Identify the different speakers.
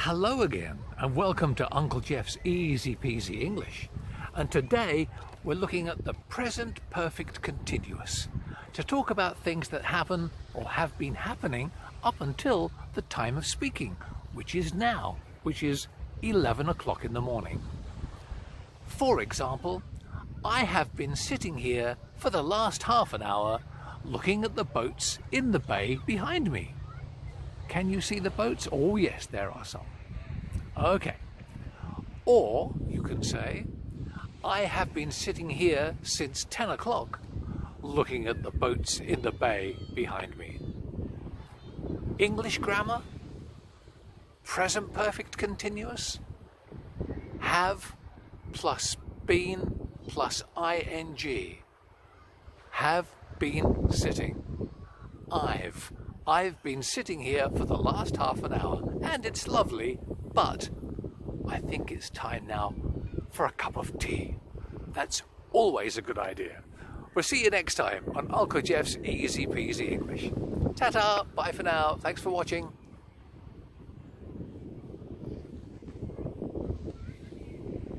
Speaker 1: Hello again and welcome to Uncle Geoff's Easy-Peasy English. And today we're looking at the present perfect continuous to talk about things that happen or have been happening up until the time of speaking, which is now, which is 11 o'clock in the morning. For example, I have been sitting here for the last half an hour looking at the boats in the bay behind me. Can you see the boats? Oh yes, there are some. Okay. Or you can say, I have been sitting here since 10 o'clock looking at the boats in the bay behind me. English grammar, present perfect continuous, have plus been plus ing. Have been sitting. I've been sitting here for the last half an hour and it's lovely, but I think it's time now for a cup of tea. That's always a good idea. We'll see you next time on Uncle Geoff's Easy-Peasy English. Ta-ta, bye for now, thanks for watching.